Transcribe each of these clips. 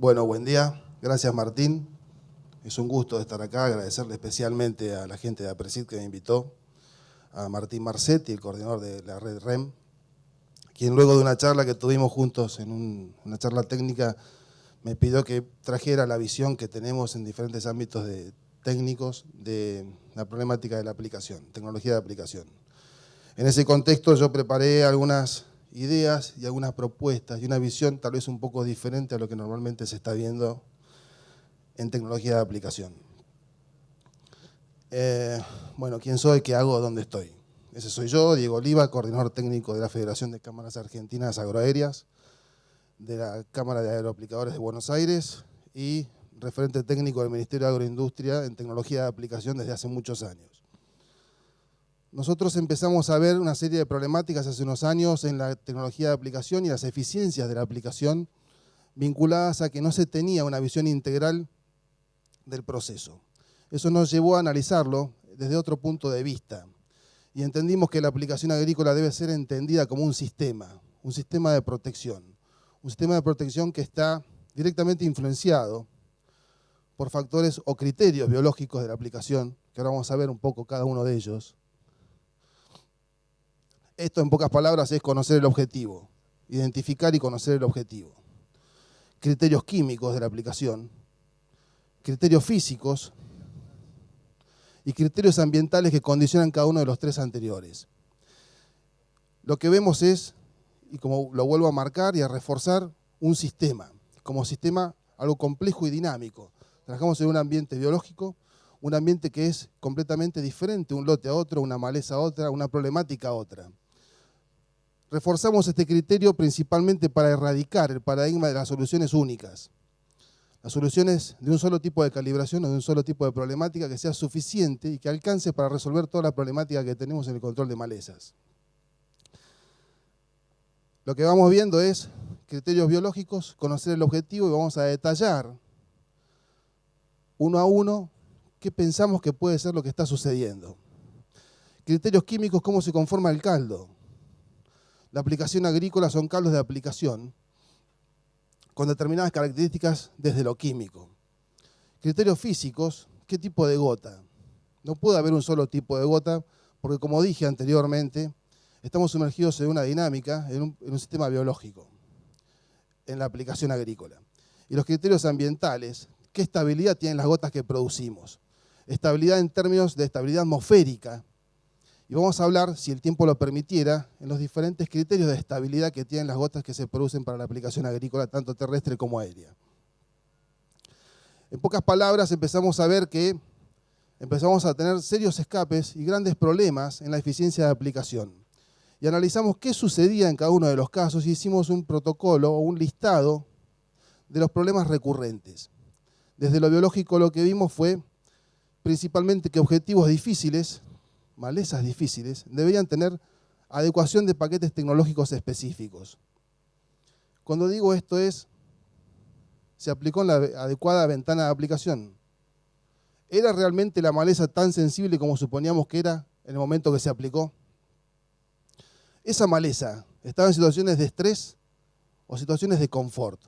Bueno, buen día. Gracias, Martín. Es un gusto estar acá. Agradecerle especialmente a la gente de APRESID que me invitó, a Martín Marcetti, el coordinador de la red REM, quien luego de una charla que tuvimos juntos en una charla técnica me pidió que trajera la visión que tenemos en diferentes ámbitos técnicos de la problemática de la aplicación, tecnología de aplicación. En ese contexto yo preparé algunas ideas y algunas propuestas y una visión tal vez un poco diferente a lo que normalmente se está viendo en tecnología de aplicación. Bueno, ¿quién soy? ¿Qué hago? ¿Dónde estoy? Ese soy yo, Diego Oliva, coordinador técnico de la Federación de Cámaras Argentinas Agroaéreas, de la Cámara de Aeroaplicadores de Buenos Aires y referente técnico del Ministerio de Agroindustria en tecnología de aplicación desde hace muchos años. Nosotros empezamos a ver una serie de problemáticas hace unos años en la tecnología de aplicación y las eficiencias de la aplicación vinculadas a que no se tenía una visión integral del proceso. Eso nos llevó a analizarlo desde otro punto de vista y entendimos que la aplicación agrícola debe ser entendida como un sistema de protección. Un sistema de protección que está directamente influenciado por factores o criterios biológicos de la aplicación, que ahora vamos a ver un poco cada uno de ellos. Esto, en pocas palabras, es conocer el objetivo, identificar y conocer el objetivo. Criterios químicos de la aplicación, criterios físicos y criterios ambientales que condicionan cada uno de los tres anteriores. Lo que vemos es, y como lo vuelvo a marcar y a reforzar, un sistema, como sistema algo complejo y dinámico. Trabajamos en un ambiente biológico, un ambiente que es completamente diferente, un lote a otro, una maleza a otra, una problemática a otra. Reforzamos este criterio principalmente para erradicar el paradigma de las soluciones únicas. Las soluciones de un solo tipo de calibración o de un solo tipo de problemática que sea suficiente y que alcance para resolver toda la problemática que tenemos en el control de malezas. Lo que vamos viendo es criterios biológicos, conocer el objetivo y vamos a detallar uno a uno qué pensamos que puede ser lo que está sucediendo. Criterios químicos, cómo se conforma el caldo. La aplicación agrícola son caldos de aplicación con determinadas características desde lo químico. Criterios físicos, ¿qué tipo de gota? No puede haber un solo tipo de gota porque, como dije anteriormente, estamos sumergidos en una dinámica, en un sistema biológico, en la aplicación agrícola. Y los criterios ambientales, ¿qué estabilidad tienen las gotas que producimos? Estabilidad en términos de estabilidad atmosférica. Y vamos a hablar, si el tiempo lo permitiera, en los diferentes criterios de estabilidad que tienen las gotas que se producen para la aplicación agrícola, tanto terrestre como aérea. En pocas palabras, empezamos a ver que empezamos a tener serios escapes y grandes problemas en la eficiencia de aplicación. Y analizamos qué sucedía en cada uno de los casos y hicimos un protocolo o un listado de los problemas recurrentes. Desde lo biológico lo que vimos fue principalmente que objetivos difíciles, malezas difíciles, deberían tener adecuación de paquetes tecnológicos específicos. Cuando digo esto se aplicó en la adecuada ventana de aplicación. ¿Era realmente la maleza tan sensible como suponíamos que era en el momento que se aplicó? Esa maleza estaba en situaciones de estrés o situaciones de confort.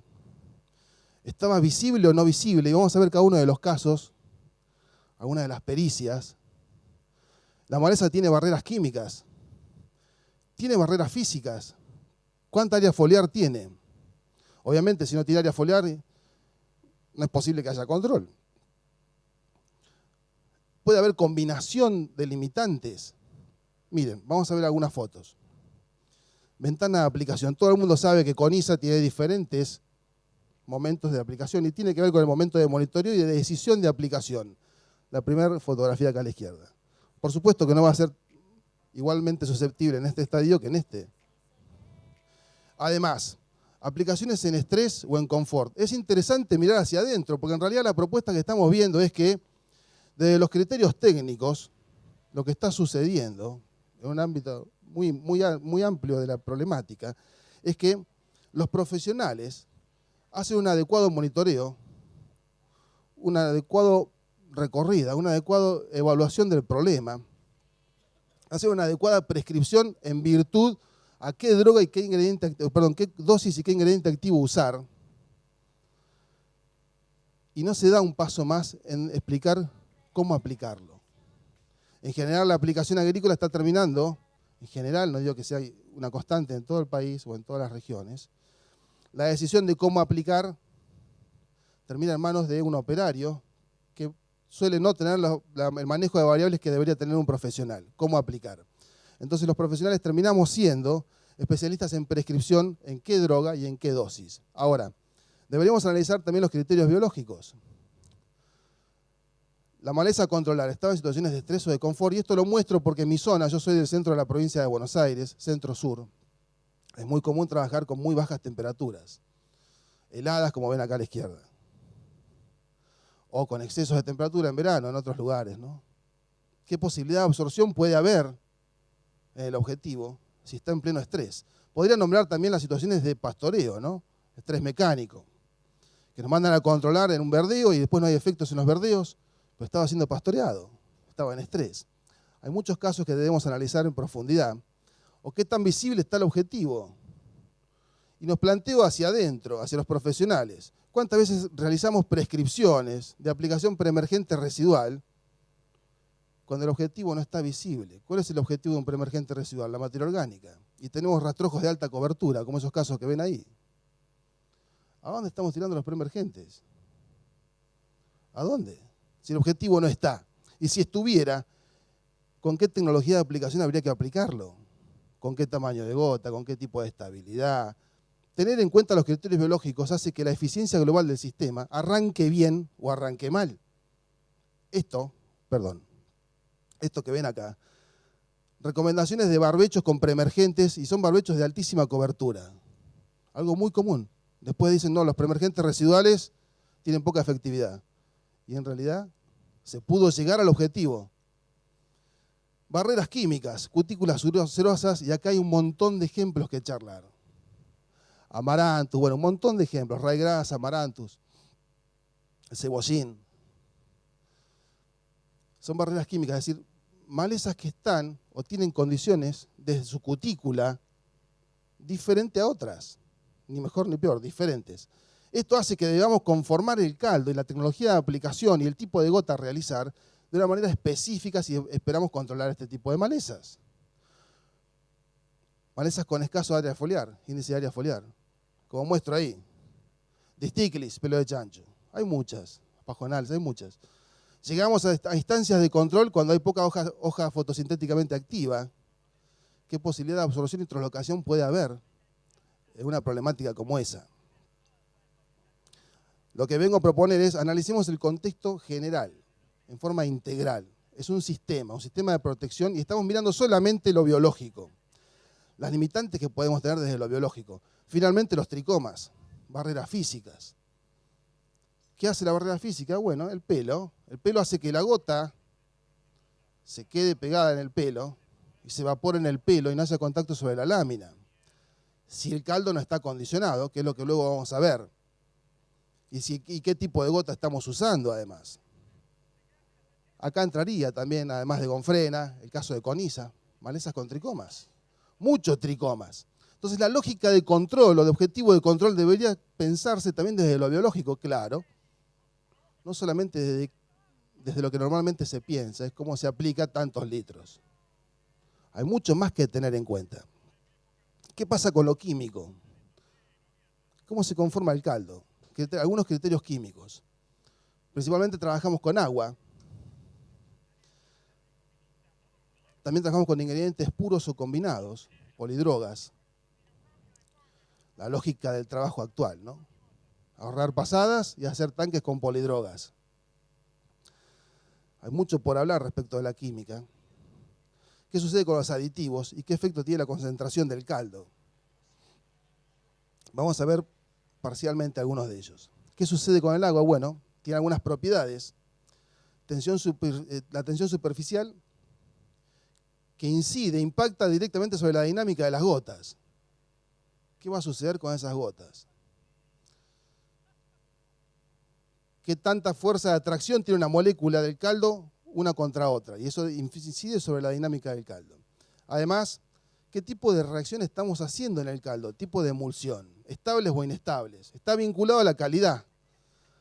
¿Estaba visible o no visible? Y vamos a ver cada uno de los casos, algunas de las pericias. La maleza tiene barreras químicas, tiene barreras físicas. ¿Cuánta área foliar tiene? Obviamente, si no tiene área foliar, no es posible que haya control. Puede haber combinación de limitantes. Miren, vamos a ver algunas fotos. Ventana de aplicación. Todo el mundo sabe que CONISA tiene diferentes momentos de aplicación y tiene que ver con el momento de monitoreo y de decisión de aplicación. La primera fotografía acá a la izquierda. Por supuesto que no va a ser igualmente susceptible en este estadio que en este. Además, aplicaciones en estrés o en confort. Es interesante mirar hacia adentro, porque en realidad la propuesta que estamos viendo es que desde los criterios técnicos, lo que está sucediendo en un ámbito muy amplio de la problemática, es que los profesionales hacen un adecuado monitoreo, una adecuada recorrida, una adecuada evaluación del problema, hacer una adecuada prescripción en virtud a qué droga y qué ingrediente, qué dosis y qué ingrediente activo usar, y no se da un paso más en explicar cómo aplicarlo. En general, la aplicación agrícola está terminando, en general, no digo que sea una constante en todo el país o en todas las regiones, la decisión de cómo aplicar termina en manos de un operario que suele no tener el manejo de variables que debería tener un profesional, cómo aplicar. Entonces los profesionales terminamos siendo especialistas en prescripción, en qué droga y en qué dosis. Ahora, deberíamos analizar también los criterios biológicos. La maleza a controlar estaba en situaciones de estrés o de confort, y esto lo muestro porque en mi zona, yo soy del centro de la provincia de Buenos Aires, centro-sur, es muy común trabajar con muy bajas temperaturas, heladas como ven acá a la izquierda, o con excesos de temperatura en verano en otros lugares, ¿no? ¿Qué posibilidad de absorción puede haber en el objetivo si está en pleno estrés? Podría nombrar también las situaciones de pastoreo, ¿no? Estrés mecánico, que nos mandan a controlar en un verdeo y después no hay efectos en los verdeos, pero estaba siendo pastoreado, estaba en estrés. Hay muchos casos que debemos analizar en profundidad. ¿O qué tan visible está el objetivo? Y nos planteo hacia adentro, hacia los profesionales. ¿Cuántas veces realizamos prescripciones de aplicación preemergente residual cuando el objetivo no está visible? ¿Cuál es el objetivo de un preemergente residual? La materia orgánica. Y tenemos rastrojos de alta cobertura, como esos casos que ven ahí. ¿A dónde estamos tirando los preemergentes? ¿A dónde? Si el objetivo no está. Y si estuviera, ¿con qué tecnología de aplicación habría que aplicarlo? ¿Con qué tamaño de gota? ¿Con qué tipo de estabilidad? Tener en cuenta los criterios biológicos hace que la eficiencia global del sistema arranque bien o arranque mal. Esto que ven acá, recomendaciones de barbechos con preemergentes, y son barbechos de altísima cobertura. Algo muy común. Después dicen, no, los preemergentes residuales tienen poca efectividad. Y en realidad se pudo llegar al objetivo. Barreras químicas, cutículas cerosas, y acá hay un montón de ejemplos que charlar. Amaranthus, bueno, un montón de ejemplos. Ryegrass, Amaranthus, el cebollín. Son barreras químicas, es decir, malezas que están o tienen condiciones desde su cutícula diferente a otras. Ni mejor ni peor, diferentes. Esto hace que debamos conformar el caldo y la tecnología de aplicación y el tipo de gota a realizar de una manera específica si esperamos controlar este tipo de malezas. Malezas con escaso área foliar, índice de área foliar, como muestro ahí. Disticlis, pelo de chancho. Hay muchas, pajonales, hay muchas. Llegamos a instancias de control cuando hay poca hoja fotosintéticamente activa. ¿Qué posibilidad de absorción y translocación puede haber en una problemática como esa? Lo que vengo a proponer es, analicemos el contexto general, en forma integral. Es un sistema de protección, y estamos mirando solamente lo biológico. Las limitantes que podemos tener desde lo biológico. Finalmente, los tricomas, barreras físicas. ¿Qué hace la barrera física? Bueno, el pelo. El pelo hace que la gota se quede pegada en el pelo y se evapore en el pelo y no haya contacto sobre la lámina. Si el caldo no está acondicionado, que es lo que luego vamos a ver. Y qué tipo de gota estamos usando, además. Acá entraría también, además de gonfrena, el caso de coniza, malezas con tricomas. Muchos tricomas. Entonces la lógica de control o de objetivo de control debería pensarse también desde lo biológico, claro. No solamente desde lo que normalmente se piensa, es cómo se aplica tantos litros. Hay mucho más que tener en cuenta. ¿Qué pasa con lo químico? ¿Cómo se conforma el caldo? Algunos criterios químicos. Principalmente trabajamos con agua. También trabajamos con ingredientes puros o combinados, polidrogas. La lógica del trabajo actual, ¿no? Ahorrar pasadas y hacer tanques con polidrogas. Hay mucho por hablar respecto de la química. ¿Qué sucede con los aditivos y qué efecto tiene la concentración del caldo? Vamos a ver parcialmente algunos de ellos. ¿Qué sucede con el agua? Bueno, tiene algunas propiedades. La tensión superficial que impacta directamente sobre la dinámica de las gotas. ¿Qué va a suceder con esas gotas? ¿Qué tanta fuerza de atracción tiene una molécula del caldo una contra otra? Y eso incide sobre la dinámica del caldo. Además, ¿qué tipo de reacción estamos haciendo en el caldo? Tipo de emulsión, estables o inestables. Está vinculado a la calidad,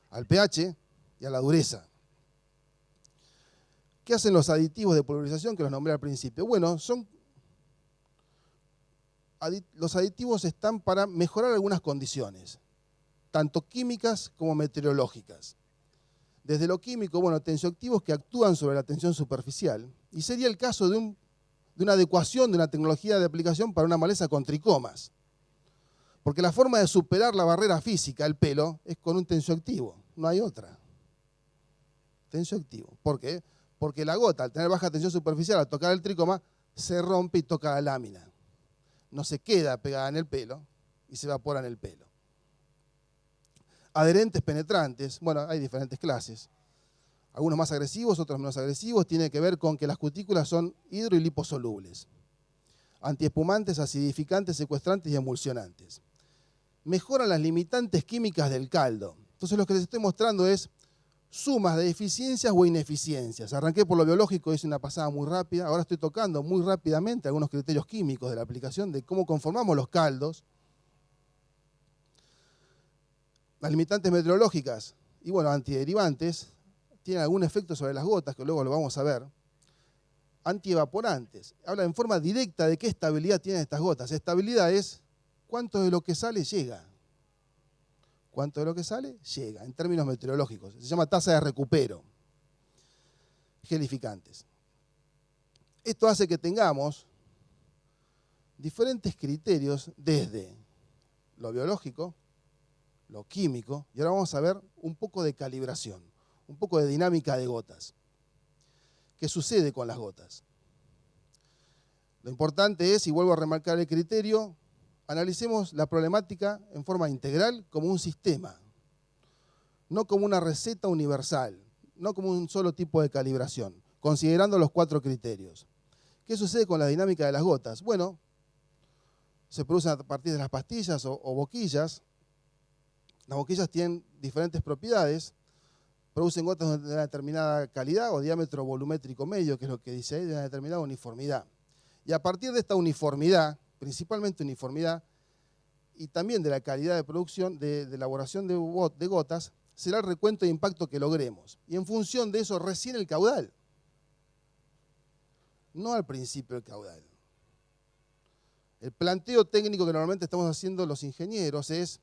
al pH y a la dureza. ¿Qué hacen los aditivos de polarización que los nombré al principio? Bueno, los aditivos están para mejorar algunas condiciones, tanto químicas como meteorológicas. Desde lo químico, bueno, tensioactivos que actúan sobre la tensión superficial, y sería el caso de una adecuación de una tecnología de aplicación para una maleza con tricomas. Porque la forma de superar la barrera física, el pelo, es con un tensioactivo, no hay otra. Tensioactivo. ¿Por qué? Porque la gota, al tener baja tensión superficial, al tocar el tricoma, se rompe y toca la lámina. No se queda pegada en el pelo y se evapora en el pelo. Adherentes penetrantes, bueno, hay diferentes clases. Algunos más agresivos, otros menos agresivos. Tiene que ver con que las cutículas son hidro y liposolubles. Antiespumantes, acidificantes, secuestrantes y emulsionantes. Mejoran las limitantes químicas del caldo. Entonces lo que les estoy mostrando es sumas de eficiencias o ineficiencias. Arranqué por lo biológico, hice una pasada muy rápida. Ahora estoy tocando muy rápidamente algunos criterios químicos de la aplicación de cómo conformamos los caldos. Las limitantes meteorológicas y bueno, antiderivantes tienen algún efecto sobre las gotas, que luego lo vamos a ver. Antievaporantes. Habla en forma directa de qué estabilidad tienen estas gotas. Estabilidad es cuánto de lo que sale llega. ¿Cuánto de lo que sale? Llega, en términos meteorológicos. Se llama tasa de recupero. Gelificantes. Esto hace que tengamos diferentes criterios desde lo biológico, lo químico, y ahora vamos a ver un poco de calibración, un poco de dinámica de gotas. ¿Qué sucede con las gotas? Lo importante es, y vuelvo a remarcar el criterio, analicemos la problemática en forma integral como un sistema, no como una receta universal, no como un solo tipo de calibración, considerando los 4 criterios. ¿Qué sucede con la dinámica de las gotas? Bueno, se producen a partir de las pastillas o boquillas. Las boquillas tienen diferentes propiedades, producen gotas de una determinada calidad o diámetro volumétrico medio, que es lo que dice ahí, de una determinada uniformidad. Y a partir de esta uniformidad, principalmente uniformidad, y también de la calidad de producción, de elaboración de gotas, será el recuento de impacto que logremos. Y en función de eso, recién el caudal. No al principio el caudal. El planteo técnico que normalmente estamos haciendo los ingenieros es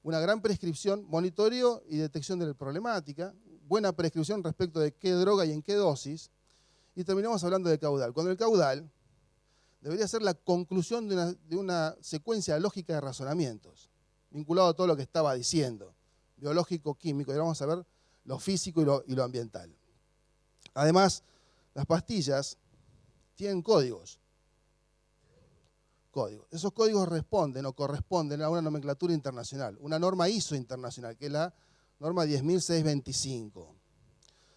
una gran prescripción, monitoreo y detección de la problemática, buena prescripción respecto de qué droga y en qué dosis, y terminamos hablando de caudal. Cuando el caudal debería ser la conclusión de una secuencia lógica de razonamientos, vinculado a todo lo que estaba diciendo, biológico, químico, y ahora vamos a ver lo físico y lo ambiental. Además, las pastillas tienen códigos. Esos códigos responden o corresponden a una nomenclatura internacional, una norma ISO internacional, que es la norma 10625,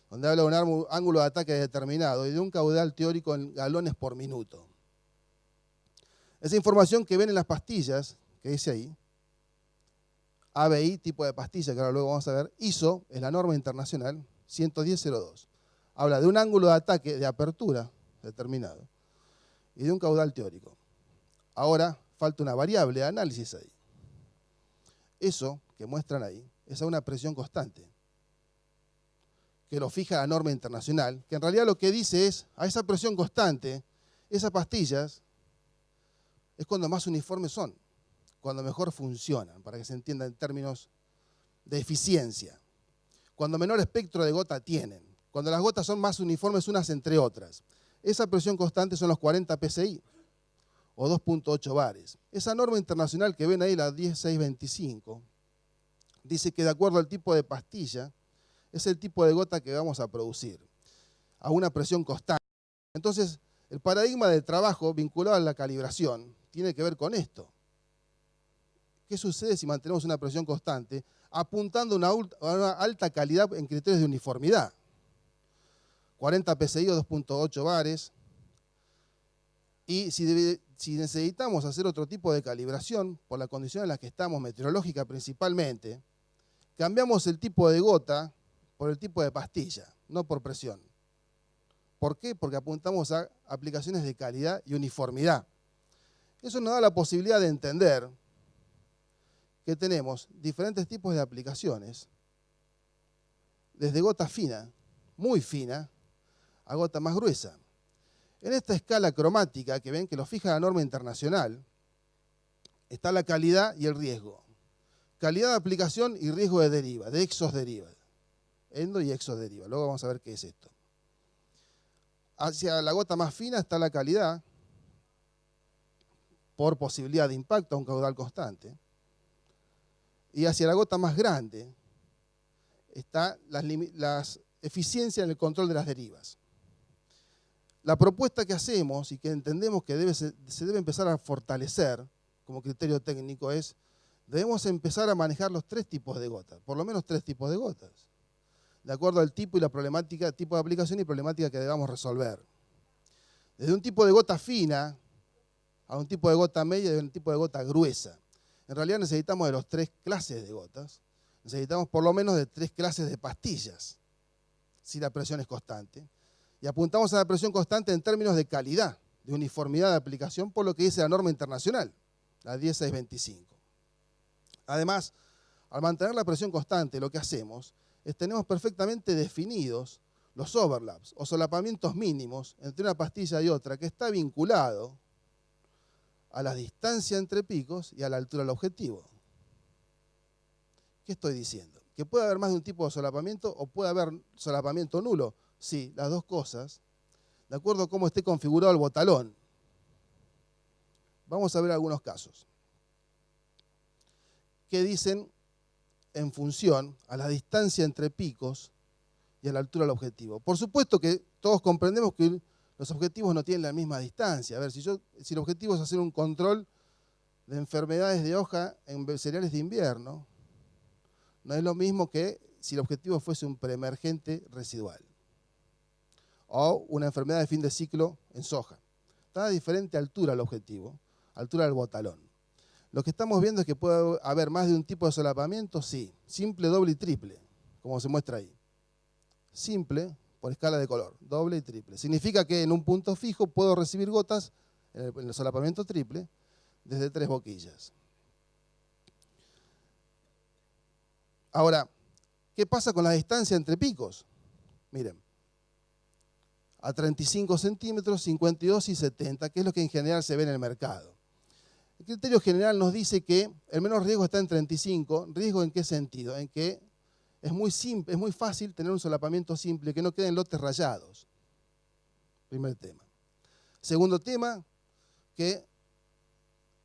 donde habla de un ángulo de ataque determinado y de un caudal teórico en galones por minuto. Esa información que ven en las pastillas, que dice ahí, ABI, tipo de pastilla, que ahora luego vamos a ver, ISO, es la norma internacional 110.02. Habla de un ángulo de ataque de apertura determinado y de un caudal teórico. Ahora falta una variable de análisis ahí. Eso que muestran ahí es a una presión constante, que lo fija la norma internacional, que en realidad lo que dice es, a esa presión constante, esas pastillas es cuando más uniformes son, cuando mejor funcionan, para que se entienda en términos de eficiencia, cuando menor espectro de gota tienen, cuando las gotas son más uniformes unas entre otras. Esa presión constante son los 40 psi, o 2.8 bares. Esa norma internacional que ven ahí, la 10625, dice que de acuerdo al tipo de pastilla, es el tipo de gota que vamos a producir, a una presión constante. Entonces, el paradigma del trabajo vinculado a la calibración tiene que ver con esto. ¿Qué sucede si mantenemos una presión constante apuntando a una alta calidad en criterios de uniformidad? 40 psi o 2.8 bares. Y si necesitamos hacer otro tipo de calibración, por la condición en la que estamos, meteorológica principalmente, cambiamos el tipo de gota por el tipo de pastilla, no por presión. ¿Por qué? Porque apuntamos a aplicaciones de calidad y uniformidad. Eso nos da la posibilidad de entender que tenemos diferentes tipos de aplicaciones desde gota fina, muy fina, a gota más gruesa. En esta escala cromática, que ven que lo fija la norma internacional, está la calidad y el riesgo. Calidad de aplicación y riesgo de deriva, de exosderiva. Endo y exosderiva. Luego vamos a ver qué es esto. Hacia la gota más fina está la calidad, por posibilidad de impacto a un caudal constante. Y hacia la gota más grande está la eficiencia en el control de las derivas. La propuesta que hacemos y que entendemos que se debe empezar a fortalecer como criterio técnico es, debemos empezar a manejar los 3 tipos de gotas, por lo menos 3 tipos de gotas, de acuerdo al tipo y la problemática, tipo de aplicación y problemática que debamos resolver. Desde un tipo de gota fina a un tipo de gota media y a un tipo de gota gruesa. En realidad necesitamos de los 3 clases de gotas, necesitamos por lo menos de 3 clases de pastillas, si la presión es constante. Y apuntamos a la presión constante en términos de calidad, de uniformidad de aplicación, por lo que dice la norma internacional, la 10625. Además, al mantener la presión constante, lo que hacemos es tenemos perfectamente definidos los overlaps o solapamientos mínimos entre una pastilla y otra, que está vinculado a la distancia entre picos y a la altura del objetivo. ¿Qué estoy diciendo? ¿Que puede haber más de un tipo de solapamiento o puede haber solapamiento nulo? Sí, las dos cosas, de acuerdo a cómo esté configurado el botalón. Vamos a ver algunos casos que dicen en función a la distancia entre picos y a la altura del objetivo. Por supuesto que todos comprendemos que los objetivos no tienen la misma distancia. A ver, si el objetivo es hacer un control de enfermedades de hoja en cereales de invierno, no es lo mismo que si el objetivo fuese un preemergente residual o una enfermedad de fin de ciclo en soja. Está a diferente altura el objetivo, altura del botalón. Lo que estamos viendo es que puede haber más de un tipo de solapamiento, sí. Simple, doble y triple, como se muestra ahí. Simple, por escala de color, doble y triple. Significa que en un punto fijo puedo recibir gotas, en el solapamiento triple, desde 3 boquillas. Ahora, ¿qué pasa con la distancia entre picos? Miren, a 35 centímetros, 52 y 70, que es lo que en general se ve en el mercado. El criterio general nos dice que el menor riesgo está en 35. ¿Riesgo en qué sentido? En que es muy simple, es muy fácil tener un solapamiento simple, que no queden lotes rayados. Primer tema. Segundo tema, que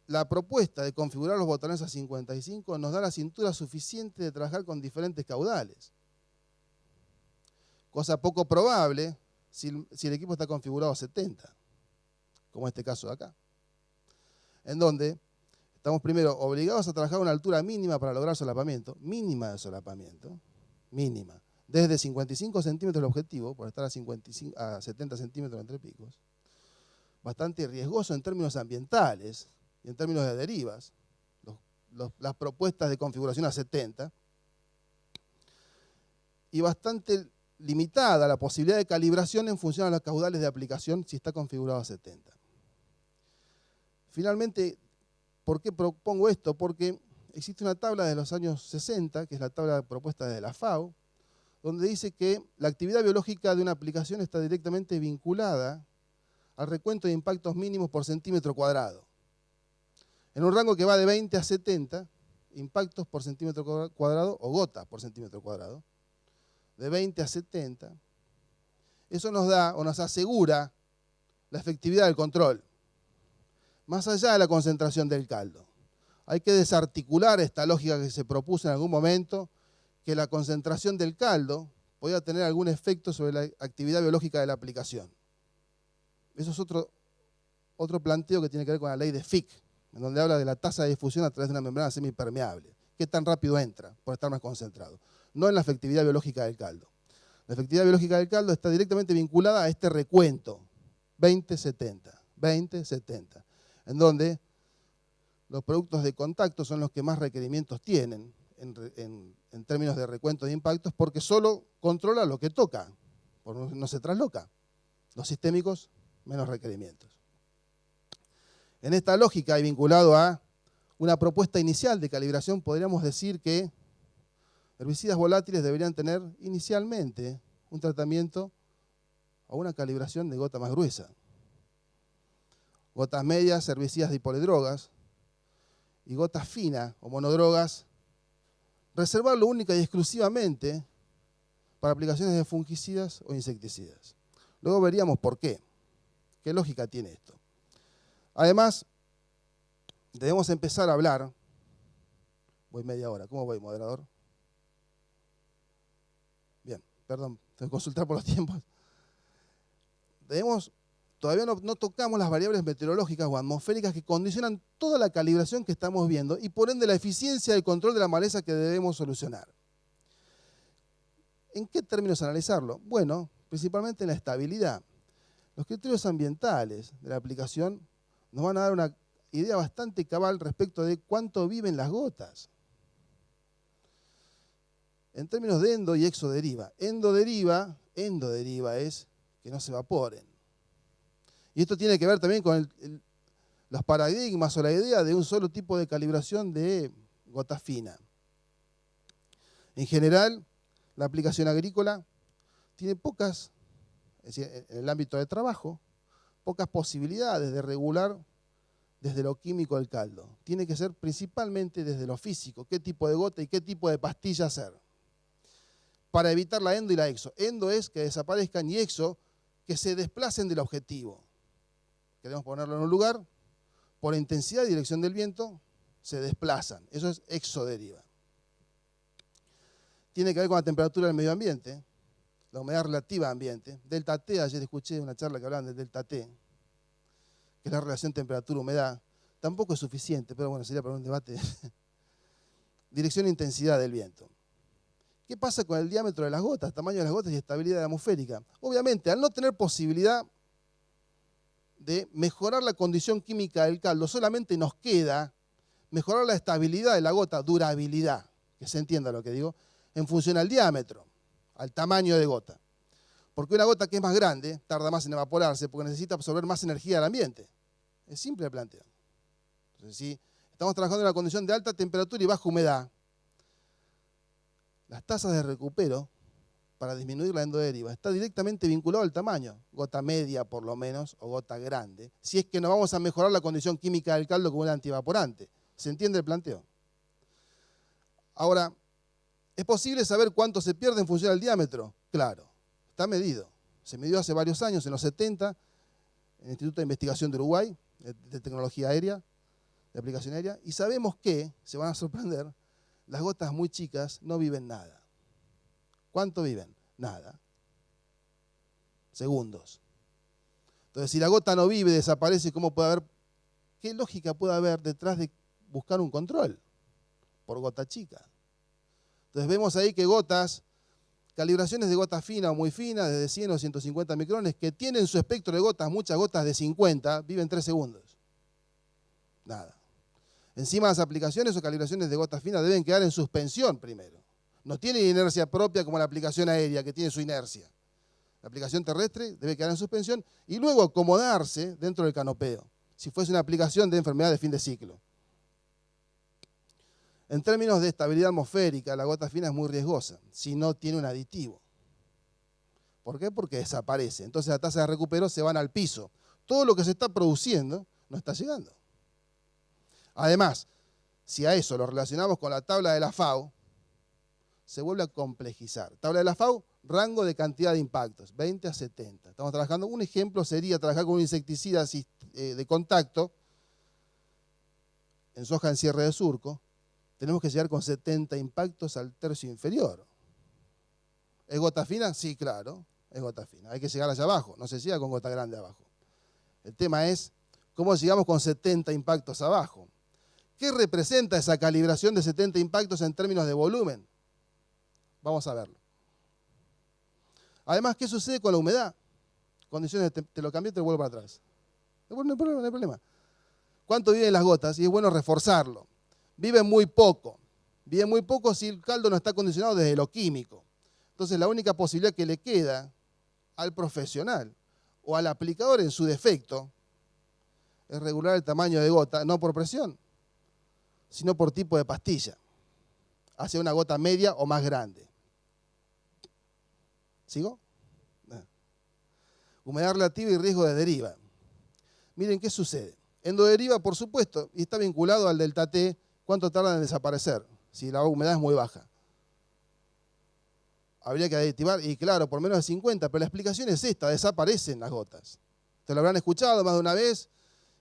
la propuesta de configurar los botalones a 55 nos da la cintura suficiente de trabajar con diferentes caudales. Cosa poco probable si el equipo está configurado a 70, como este caso de acá. En donde estamos primero obligados a trabajar a una altura mínima para lograr solapamiento, mínima de solapamiento, mínima, desde 55 centímetros el objetivo, por estar a 70 centímetros entre picos, bastante riesgoso en términos ambientales y en términos de derivas, las propuestas de configuración a 70, y bastante limitada la posibilidad de calibración en función a los caudales de aplicación si está configurado a 70. Finalmente, ¿por qué propongo esto? Porque existe una tabla de los años 60, que es la tabla propuesta de la FAO, donde dice que la actividad biológica de una aplicación está directamente vinculada al recuento de impactos mínimos por centímetro cuadrado. En un rango que va de 20 a 70 impactos por centímetro cuadrado o gotas por centímetro cuadrado, de 20 a 70, eso nos da o nos asegura la efectividad del control, más allá de la concentración del caldo. Hay que desarticular esta lógica que se propuso en algún momento, que la concentración del caldo podía tener algún efecto sobre la actividad biológica de la aplicación. Eso es otro planteo que tiene que ver con la ley de Fick, en donde habla de la tasa de difusión a través de una membrana semipermeable. ¿Qué tan rápido entra por estar más concentrado? No en la efectividad biológica del caldo. La efectividad biológica del caldo está directamente vinculada a este recuento, 20-70, 20-70, en donde los productos de contacto son los que más requerimientos tienen en términos de recuento de impactos, porque solo controla lo que toca, no se trasloca. Los sistémicos, menos requerimientos. En esta lógica y vinculado a una propuesta inicial de calibración, podríamos decir que Herbicidas volátiles deberían tener inicialmente un tratamiento o una calibración de gota más gruesa. Gotas medias, herbicidas de polidrogas, y gotas finas o monodrogas, reservarlo única y exclusivamente para aplicaciones de fungicidas o insecticidas. Luego veríamos por qué. ¿Qué lógica tiene esto? Además, debemos empezar a hablar. Voy media hora. ¿Cómo voy, moderador? Bien, perdón, tengo que consultar por los tiempos. Todavía no tocamos las variables meteorológicas o atmosféricas que condicionan toda la calibración que estamos viendo y por ende la eficiencia del control de la maleza que debemos solucionar. ¿En qué términos analizarlo? Bueno, principalmente en la estabilidad. Los criterios ambientales de la aplicación nos van a dar una idea bastante cabal respecto de cuánto viven las gotas. En términos de endo y exoderiva. Endoderiva es que no se evaporen. Y esto tiene que ver también con los paradigmas o la idea de un solo tipo de calibración de gota fina. En general, la aplicación agrícola tiene pocas, es decir, en el ámbito de trabajo, pocas posibilidades de regular desde lo químico el caldo. Tiene que ser principalmente desde lo físico, qué tipo de gota y qué tipo de pastilla hacer. Para evitar la endo y la exo. Endo es que desaparezcan y exo que se desplacen del objetivo. Queremos ponerlo en un lugar, por intensidad y dirección del viento, se desplazan. Eso es exoderiva. Tiene que ver con la temperatura del medio ambiente, la humedad relativa al ambiente. Delta T, ayer escuché una charla que hablaban del delta T, que es la relación temperatura-humedad. Tampoco es suficiente, pero bueno, sería para un debate. Dirección e intensidad del viento. ¿Qué pasa con el diámetro de las gotas, tamaño de las gotas y estabilidad atmosférica? Obviamente, al no tener posibilidad de mejorar la condición química del caldo, solamente nos queda mejorar la estabilidad de la gota, durabilidad, que se entienda lo que digo, en función al diámetro, al tamaño de gota. Porque una gota que es más grande tarda más en evaporarse porque necesita absorber más energía del ambiente. Es simple el planteo. Entonces, si estamos trabajando en una condición de alta temperatura y baja humedad, las tasas de recupero para disminuir la endoderiva está directamente vinculado al tamaño, gota media por lo menos, o gota grande, si es que no vamos a mejorar la condición química del caldo con un antievaporante. ¿Se entiende el planteo? Ahora, ¿es posible saber cuánto se pierde en función al diámetro? Claro, está medido. Se midió hace varios años, en los 70, en el Instituto de Investigación de Uruguay, de Tecnología Aérea, de Aplicación Aérea, y sabemos que, se van a sorprender, las gotas muy chicas no viven nada. ¿Cuánto viven? Nada. Segundos. Entonces, si la gota no vive, desaparece, ¿cómo puede haber? ¿Qué lógica puede haber detrás de buscar un control por gota chica? Entonces vemos ahí que gotas, calibraciones de gota fina o muy fina, desde 100 o 150 micrones, que tienen su espectro de gotas, muchas gotas de 50, viven 3 segundos. Nada. Encima las aplicaciones o calibraciones de gota fina deben quedar en suspensión primero. No tiene inercia propia como la aplicación aérea, que tiene su inercia. La aplicación terrestre debe quedar en suspensión y luego acomodarse dentro del canopeo, si fuese una aplicación de enfermedad de fin de ciclo. En términos de estabilidad atmosférica, la gota fina es muy riesgosa si no tiene un aditivo. ¿Por qué? Porque desaparece. Entonces las tasas de recupero se van al piso. Todo lo que se está produciendo no está llegando. Además, si a eso lo relacionamos con la tabla de la FAO, se vuelve a complejizar. Tabla de la FAO, rango de cantidad de impactos, 20 a 70. Estamos trabajando, un ejemplo sería trabajar con un insecticida de contacto en soja en cierre de surco. Tenemos que llegar con 70 impactos al tercio inferior. ¿Es gota fina? Sí, claro, es gota fina. Hay que llegar allá abajo, no se llega con gota grande abajo. El tema es cómo llegamos con 70 impactos abajo. ¿Qué representa esa calibración de 70 impactos en términos de volumen? Vamos a verlo. Además, ¿qué sucede con la humedad? Condiciones, te lo cambié, te lo vuelvo para atrás. No hay problema. ¿Cuánto viven las gotas? Y es bueno reforzarlo. Viven muy poco. Viven muy poco si el caldo no está condicionado desde lo químico. Entonces, la única posibilidad que le queda al profesional o al aplicador en su defecto es regular el tamaño de gota, no por presión, sino por tipo de pastilla. hacia una gota media o más grande. ¿Sigo? Humedad relativa y riesgo de deriva. Miren qué sucede. Endoderiva, por supuesto, y está vinculado al delta T, cuánto tarda en desaparecer, si la humedad es muy baja. Habría que aditivar, y claro, por menos de 50, pero la explicación es esta, desaparecen las gotas. Te lo habrán escuchado más de una vez,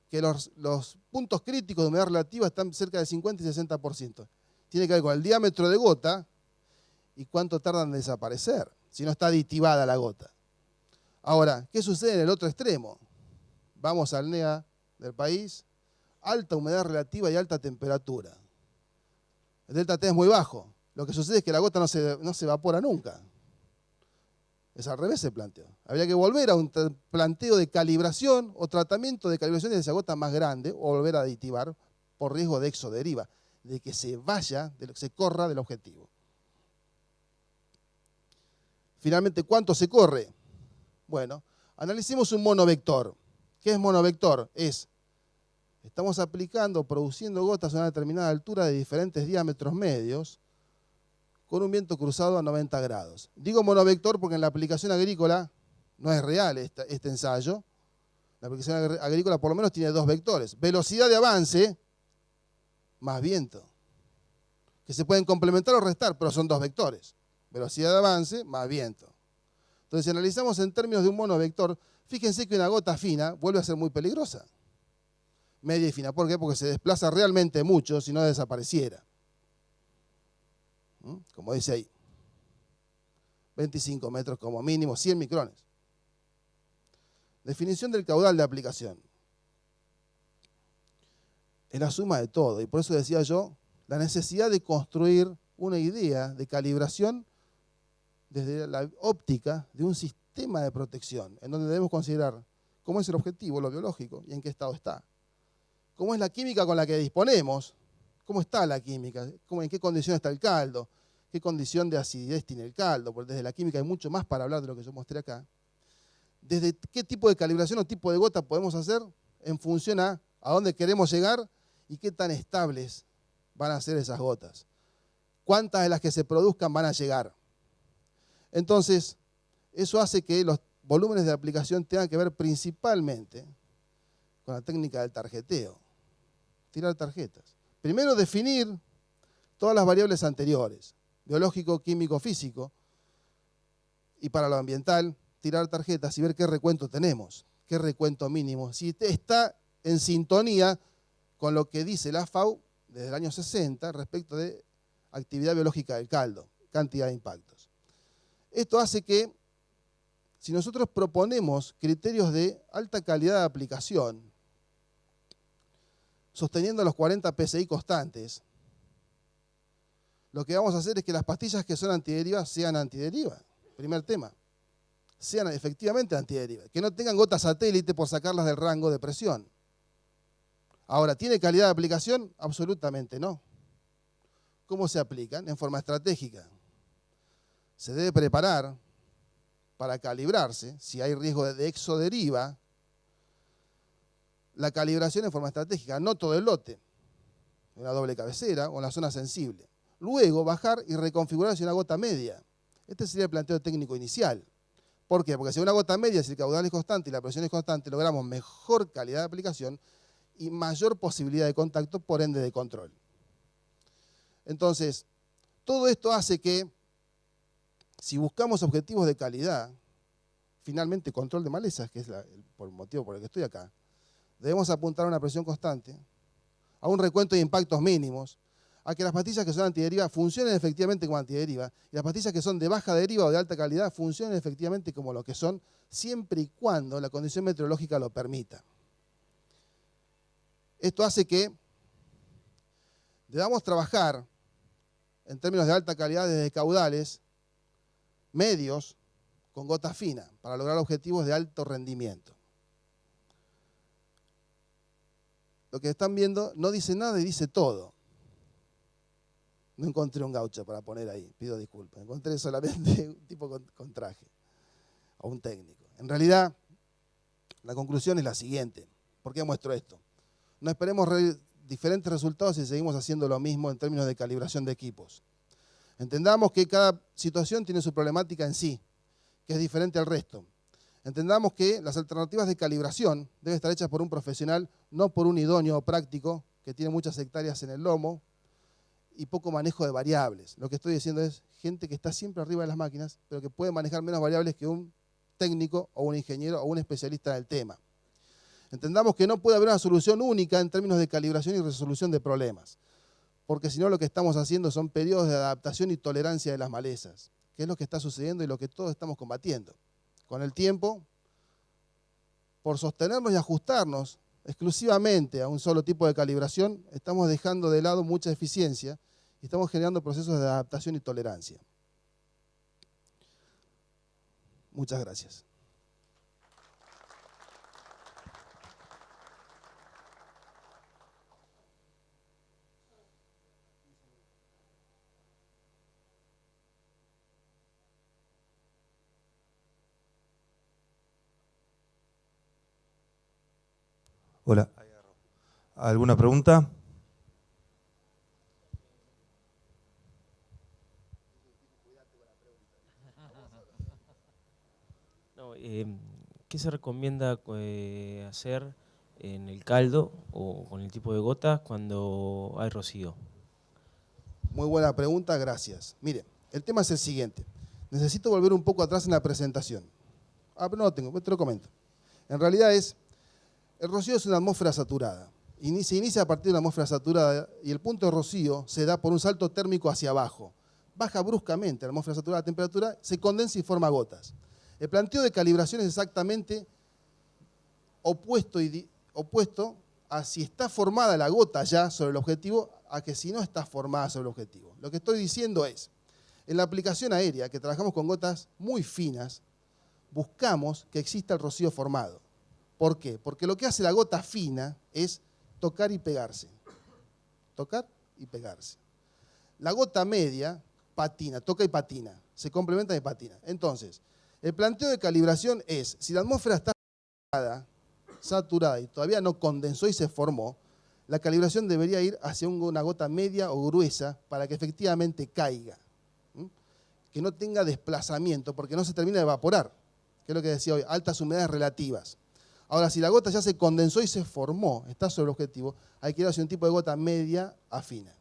que los puntos críticos de humedad relativa están cerca del 50 y 60%. Tiene que ver con el diámetro de gota y cuánto tardan en desaparecer, si no está aditivada la gota. Ahora, ¿qué sucede en el otro extremo? Vamos al NEA del país, alta humedad relativa y alta temperatura. El delta T es muy bajo. Lo que sucede es que la gota no se evapora nunca. Es al revés el planteo. Habría que volver a un planteo de calibración o tratamiento de calibración de esa gota más grande o volver a aditivar por riesgo de exoderiva, de que se vaya, de que se corra del objetivo. Finalmente, ¿cuánto se corre? Bueno, analicemos un monovector. ¿Qué es monovector? Estamos aplicando, produciendo gotas a una determinada altura de diferentes diámetros medios con un viento cruzado a 90 grados. Digo monovector porque en la aplicación agrícola no es real este ensayo. La aplicación agrícola por lo menos tiene dos vectores. Velocidad de avance más viento. Que se pueden complementar o restar, pero son dos vectores. Velocidad de avance más viento. Entonces, si analizamos en términos de un monovector, fíjense que una gota fina vuelve a ser muy peligrosa. Media y fina. ¿Por qué? Porque se desplaza realmente mucho si no desapareciera. Como dice ahí. 25 metros como mínimo, 100 micrones. Definición del caudal de aplicación. Es la suma de todo. Y por eso decía yo, la necesidad de construir una idea de calibración desde la óptica de un sistema de protección, en donde debemos considerar cómo es el objetivo, lo biológico, y en qué estado está. Cómo es la química con la que disponemos, cómo está la química, en qué condición está el caldo, qué condición de acidez tiene el caldo, porque desde la química hay mucho más para hablar de lo que yo mostré acá. Desde qué tipo de calibración o tipo de gota podemos hacer en función a dónde queremos llegar y qué tan estables van a ser esas gotas. Cuántas de las que se produzcan van a llegar. Entonces, eso hace que los volúmenes de aplicación tengan que ver principalmente con la técnica del tarjeteo. Tirar tarjetas. Primero, definir todas las variables anteriores, biológico, químico, físico, y para lo ambiental, tirar tarjetas y ver qué recuento tenemos, qué recuento mínimo, si está en sintonía con lo que dice la FAO desde el año 60 respecto de actividad biológica del caldo, cantidad de impactos. Esto hace que, si nosotros proponemos criterios de alta calidad de aplicación, sosteniendo los 40 PSI constantes, lo que vamos a hacer es que las pastillas que son antideriva sean antideriva. Primer tema. Sean efectivamente antideriva. Que no tengan gotas satélite por sacarlas del rango de presión. Ahora, ¿tiene calidad de aplicación? Absolutamente no. ¿Cómo se aplican? En forma estratégica. Se debe preparar para calibrarse, si hay riesgo de exoderiva, la calibración en forma estratégica, no todo el lote, en la doble cabecera o en la zona sensible. Luego bajar y reconfigurar hacia una gota media. Este sería el planteo técnico inicial. ¿Por qué? Porque si una gota media, si el caudal es constante y la presión es constante, logramos mejor calidad de aplicación y mayor posibilidad de contacto, por ende de control. Entonces, todo esto hace que, si buscamos objetivos de calidad, finalmente control de malezas, que es por el motivo por el que estoy acá, debemos apuntar a una presión constante, a un recuento de impactos mínimos, a que las pastillas que son antideriva funcionen efectivamente como antideriva y las pastillas que son de baja deriva o de alta calidad funcionen efectivamente como lo que son, siempre y cuando la condición meteorológica lo permita. Esto hace que debamos trabajar en términos de alta calidad desde caudales medios con gota fina para lograr objetivos de alto rendimiento. Lo que están viendo no dice nada y dice todo. No encontré un gaucho para poner ahí, pido disculpas. Encontré solamente un tipo con traje o un técnico. En realidad, la conclusión es la siguiente. ¿Por qué muestro esto? No esperemos diferentes resultados si seguimos haciendo lo mismo en términos de calibración de equipos. Entendamos que cada situación tiene su problemática en sí, que es diferente al resto. Entendamos que las alternativas de calibración deben estar hechas por un profesional, no por un idóneo práctico que tiene muchas hectáreas en el lomo y poco manejo de variables. Lo que estoy diciendo es gente que está siempre arriba de las máquinas, pero que puede manejar menos variables que un técnico o un ingeniero o un especialista del tema. Entendamos que no puede haber una solución única en términos de calibración y resolución de problemas, porque si no lo que estamos haciendo son periodos de adaptación y tolerancia de las malezas, que es lo que está sucediendo y lo que todos estamos combatiendo. Con el tiempo, por sostenernos y ajustarnos exclusivamente a un solo tipo de calibración, estamos dejando de lado mucha eficiencia y estamos generando procesos de adaptación y tolerancia. Muchas gracias. Hola. ¿Alguna pregunta? No, ¿qué se recomienda hacer en el caldo o con el tipo de gotas cuando hay rocío? Muy buena pregunta, gracias. Mire, el tema es el siguiente. Necesito volver un poco atrás en la presentación. Pero no lo tengo, te lo comento. En realidad el rocío es una atmósfera saturada. Se inicia a partir de una atmósfera saturada y el punto de rocío se da por un salto térmico hacia abajo. Baja bruscamente la atmósfera saturada, la temperatura, se condensa y forma gotas. El planteo de calibración es exactamente opuesto a si está formada la gota ya sobre el objetivo a que si no está formada sobre el objetivo. Lo que estoy diciendo es, en la aplicación aérea, que trabajamos con gotas muy finas, buscamos que exista el rocío formado. ¿Por qué? Porque lo que hace la gota fina es tocar y pegarse. Tocar y pegarse. La gota media patina, toca y patina, se complementa y patina. Entonces, el planteo de calibración es, si la atmósfera está saturada y todavía no condensó y se formó, la calibración debería ir hacia una gota media o gruesa para que efectivamente caiga. Que no tenga desplazamiento, porque no se termina de evaporar, que es lo que decía hoy, altas humedades relativas. Ahora, si la gota ya se condensó y se formó, está sobre el objetivo, hay que ir hacia un tipo de gota media a fina.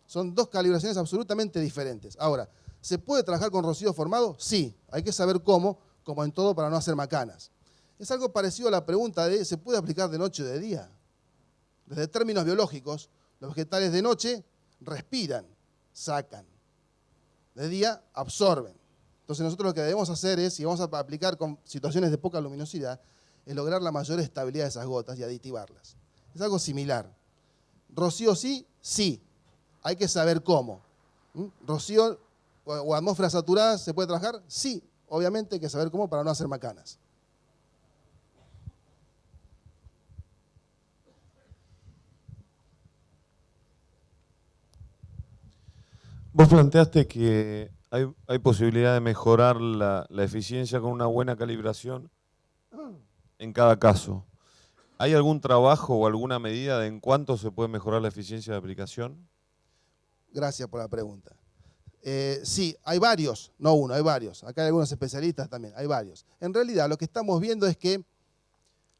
Son dos calibraciones absolutamente diferentes. Ahora, ¿se puede trabajar con rocío formado? Sí, hay que saber cómo, como en todo, para no hacer macanas. Es algo parecido a la pregunta de ¿se puede aplicar de noche o de día? Desde términos biológicos, los vegetales de noche respiran, sacan. De día absorben. Entonces nosotros lo que debemos hacer es, si vamos a aplicar con situaciones de poca luminosidad, es lograr la mayor estabilidad de esas gotas y aditivarlas. Es algo similar. ¿Rocío sí? Sí. Hay que saber cómo. ¿Rocío o atmósfera saturada se puede trabajar? Sí. Obviamente hay que saber cómo para no hacer macanas. Vos planteaste que hay posibilidad de mejorar la eficiencia con una buena calibración en cada caso. ¿Hay algún trabajo o alguna medida de en cuánto se puede mejorar la eficiencia de aplicación? Gracias por la pregunta. Sí, hay varios, no uno, hay varios. Acá hay algunos especialistas también, hay varios. En realidad lo que estamos viendo es que,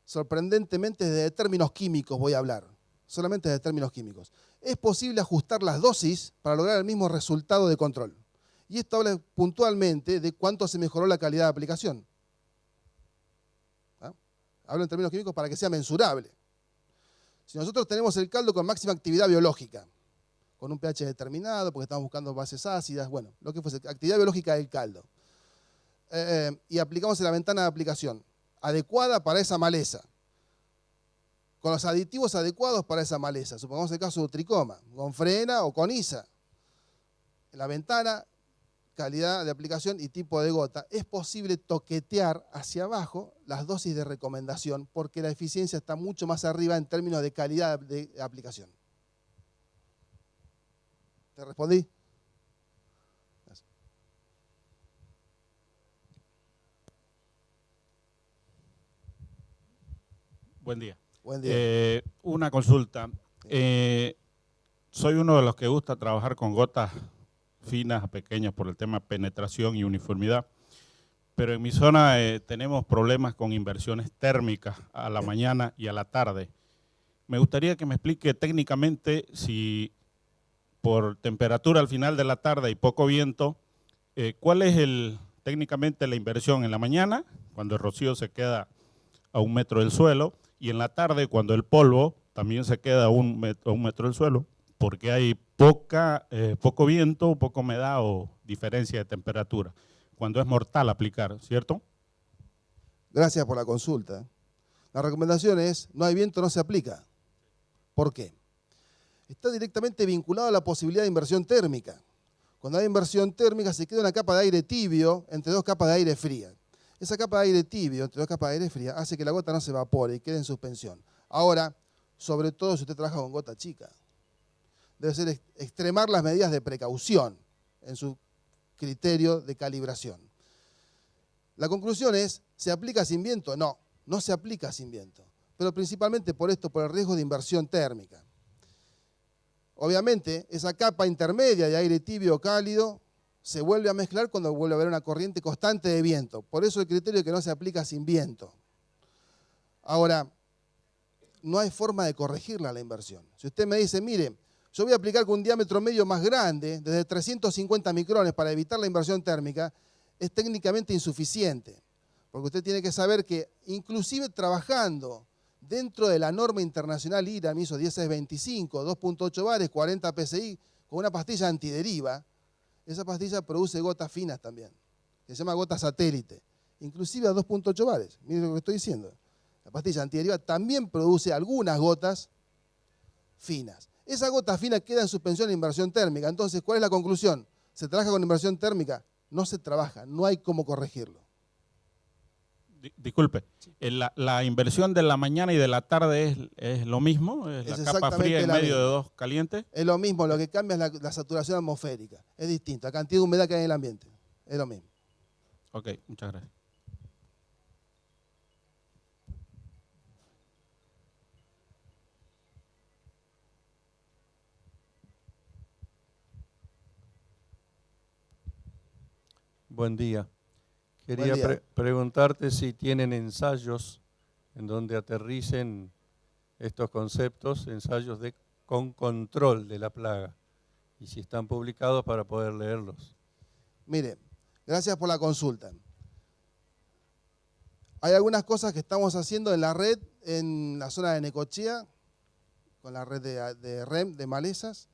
sorprendentemente desde términos químicos voy a hablar, solamente desde términos químicos, es posible ajustar las dosis para lograr el mismo resultado de control. Y esto habla puntualmente de cuánto se mejoró la calidad de aplicación. Hablo en términos químicos para que sea mensurable. Si nosotros tenemos el caldo con máxima actividad biológica, con un pH determinado, porque estamos buscando bases ácidas, bueno, lo que fuese, actividad biológica del caldo, y aplicamos en la ventana de aplicación adecuada para esa maleza, con los aditivos adecuados para esa maleza, supongamos el caso de tricoma, con frena o con ISA, en la ventana, calidad de aplicación y tipo de gota, es posible toquetear hacia abajo las dosis de recomendación porque la eficiencia está mucho más arriba en términos de calidad de aplicación. ¿Te respondí? Gracias. Buen día. Buen día. Una consulta. Soy uno de los que gusta trabajar con gotas finas a pequeñas por el tema penetración y uniformidad. Pero en mi zona tenemos problemas con inversiones térmicas a la mañana y a la tarde. Me gustaría que me explique técnicamente si por temperatura al final de la tarde y poco viento, ¿cuál es técnicamente la inversión en la mañana, cuando el rocío se queda a 1 metro del suelo, y en la tarde cuando el polvo también se queda a 1 metro del suelo, porque hay poco viento, poca humedad o diferencia de temperatura, cuando es mortal aplicar, ¿cierto? Gracias por la consulta. La recomendación es, no hay viento, no se aplica. ¿Por qué? Está directamente vinculado a la posibilidad de inversión térmica. Cuando hay inversión térmica se queda una capa de aire tibio entre 2 capas de aire fría. Esa capa de aire tibio entre 2 capas de aire fría hace que la gota no se evapore y quede en suspensión. Ahora, sobre todo si usted trabaja con gota chica, debe ser extremar las medidas de precaución en su criterio de calibración. La conclusión es, ¿se aplica sin viento? No, no se aplica sin viento, pero principalmente por esto, por el riesgo de inversión térmica. Obviamente, esa capa intermedia de aire tibio o cálido se vuelve a mezclar cuando vuelve a haber una corriente constante de viento. Por eso el criterio es que no se aplica sin viento. Ahora, no hay forma de corregirla la inversión. Si usted me dice, mire, yo voy a aplicar con un diámetro medio más grande, desde 350 micrones, para evitar la inversión térmica, es técnicamente insuficiente. Porque usted tiene que saber que, inclusive trabajando dentro de la norma internacional IRAM ISO 10625, 2.8 bares, 40 PSI, con una pastilla antideriva, esa pastilla produce gotas finas también, que se llama gota satélite, inclusive a 2.8 bares. Miren lo que estoy diciendo. La pastilla antideriva también produce algunas gotas finas. Esa gota fina queda en suspensión en inversión térmica. Entonces, ¿cuál es la conclusión? ¿Se trabaja con inversión térmica? No se trabaja, no hay cómo corregirlo. Disculpe, la inversión de la mañana y de la tarde es lo mismo, es la capa fría en medio de 2 calientes. Es lo mismo, lo que cambia es la saturación atmosférica. Es distinto, la cantidad de humedad que hay en el ambiente. Es lo mismo. Ok, muchas gracias. Buen día. Buen Quería día. preguntarte si tienen ensayos en donde aterricen estos conceptos, ensayos con control de la plaga, y si están publicados para poder leerlos. Mire, gracias por la consulta. Hay algunas cosas que estamos haciendo en la red, en la zona de Necochea, con la red de REM, de malezas.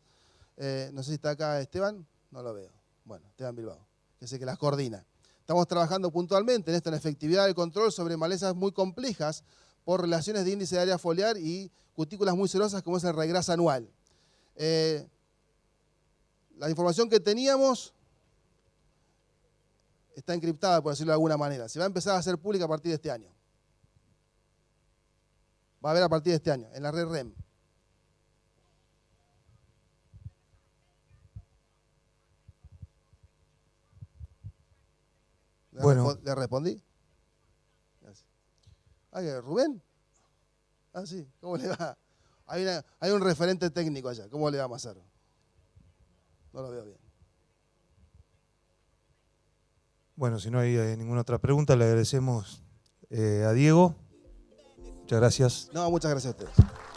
No sé si está acá Esteban, no lo veo. Bueno, Esteban Bilbao, que sé que las coordina. Estamos trabajando puntualmente en esto, en efectividad del control sobre malezas muy complejas por relaciones de índice de área foliar y cutículas muy celosas como es el regras anual. La información que teníamos está encriptada, por decirlo de alguna manera. Se va a empezar a hacer pública a partir de este año. Va a haber a partir de este año, en la red REM. Bueno. ¿Le respondí? Gracias. ¿Rubén? Ah, sí. ¿Cómo le va? Hay un referente técnico allá. ¿Cómo le va, Mazaro? No lo veo bien. Bueno, si no hay ninguna otra pregunta, le agradecemos a Diego. Muchas gracias. No, muchas gracias a ustedes.